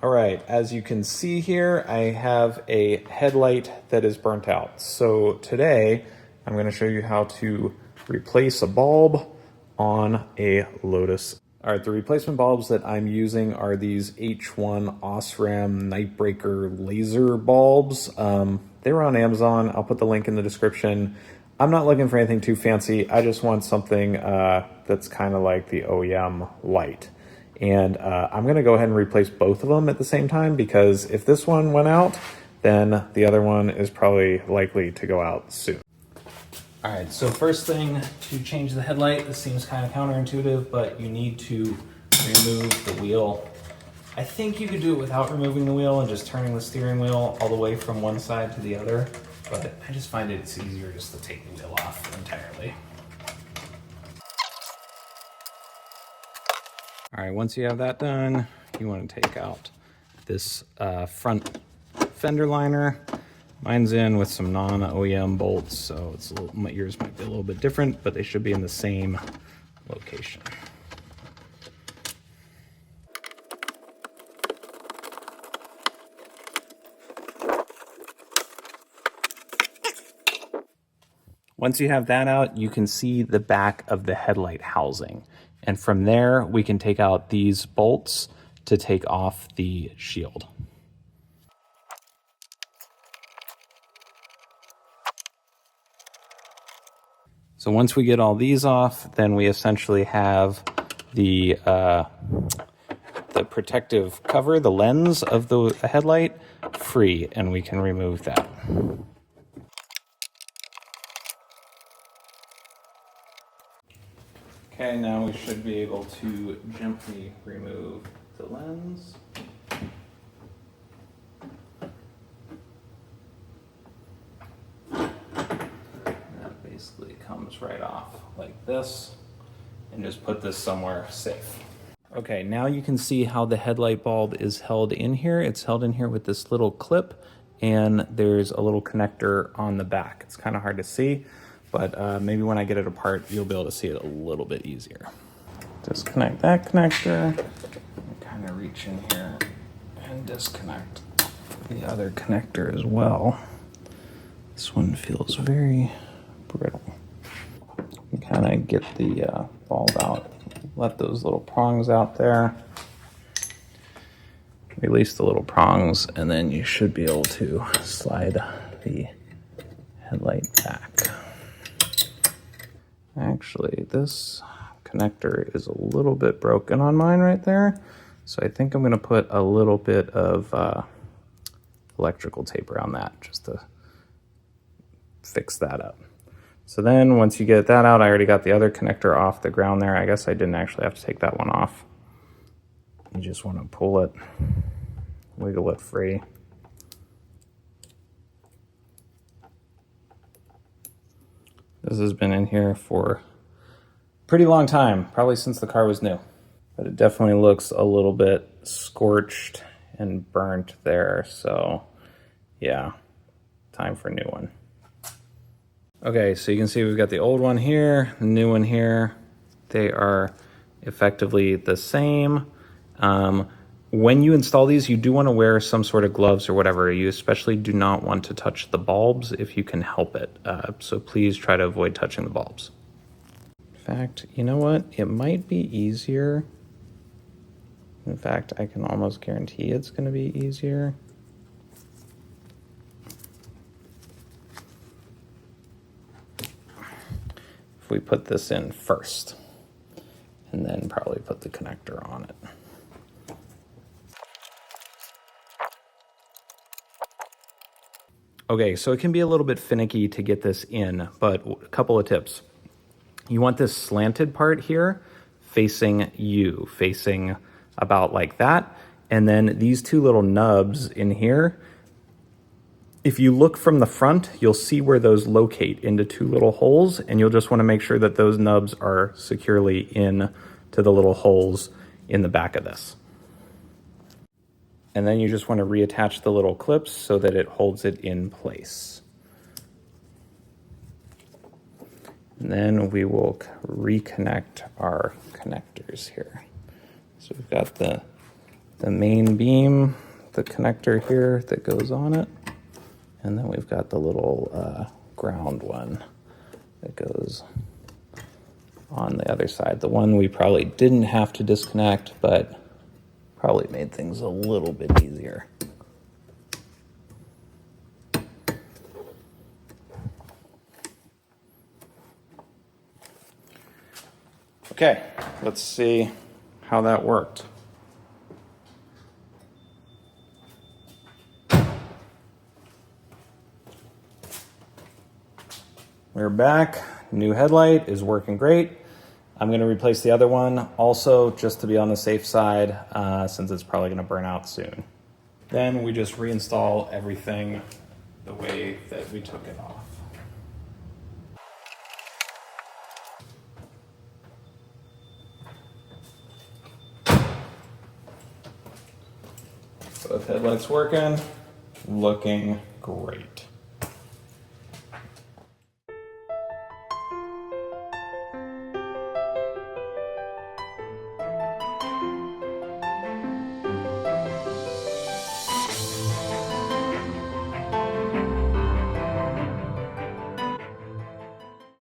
All right, as you can see here, I have a headlight that is burnt out. So today, I'm gonna show you how to replace a bulb on a Lotus. All right, the replacement bulbs that I'm using are these H1 Osram Nightbreaker laser bulbs. They were on Amazon. I'll put the link in the description. I'm not looking for anything too fancy. I just want something that's kind of like the OEM light. And I'm gonna go ahead and replace both of them at the same time, because if this one went out, then the other one is probably likely to go out soon. All right, so first thing to change the headlight, this seems kind of counterintuitive, but you need to remove the wheel. I think you could do it without removing the wheel and just turning the steering wheel all the way from one side to the other, but I just find it's easier just to take the wheel off entirely. All right, once you have that done, you want to take out this front fender liner. Mine's in with some non-OEM bolts, so it's yours might be a little bit different, but they should be in the same location. Once you have that out, you can see the back of the headlight housing. And from there, we can take out these bolts to take off the shield. So once we get all these off, then we essentially have the protective cover, the lens of the headlight, free, and we can remove that. Okay, now we should be able to gently remove the lens. That basically comes right off like this, and just put this somewhere safe. Okay, now you can see how the headlight bulb is held in here. It's held in here with this little clip, and there's a little connector on the back. It's kind of hard to see, but maybe when I get it apart, you'll be able to see it a little bit easier. Disconnect that connector, and kind of reach in here and disconnect the other connector as well. This one feels very brittle. You kind of get the bulb out, let those little prongs out there. Release the little prongs, and then you should be able to slide the headlight back. Actually, this connector is a little bit broken on mine right there, so I think I'm going to put a little bit of electrical tape around that just to fix that up. So then once you get that out, I already got the other connector off the ground there. I guess I didn't actually have to take that one off. You just want to pull it, wiggle it free. This has been in here for a pretty long time, probably since the car was new. But it definitely looks a little bit scorched and burnt there, so yeah, time for a new one. Okay, so you can see we've got the old one here, the new one here. They are effectively the same. When you install these, you do want to wear some sort of gloves or whatever. You especially do not want to touch the bulbs if you can help it. So please try to avoid touching the bulbs. In fact, you know what? It might be easier. In fact, I can almost guarantee it's going to be easier. If we put this in first, and then probably put the connector on it. Okay, so it can be a little bit finicky to get this in, but a couple of tips. You want this slanted part here facing you, facing about like that. And then these two little nubs in here, if you look from the front, you'll see where those locate into two little holes, and you'll just want to make sure that those nubs are securely in to the little holes in the back of this. And then you just want to reattach the little clips so that it holds it in place. And then we will reconnect our connectors here. So we've got the the main beam, the connector here that goes on it. And then we've got the little ground one that goes on the other side. The one we probably didn't have to disconnect, but probably made things a little bit easier. Okay, let's see how that worked. We're back. New headlight is working great. I'm going to replace the other one also just to be on the safe side since it's probably going to burn out soon. Then we just reinstall everything the way that we took it off. Both headlights working, looking great.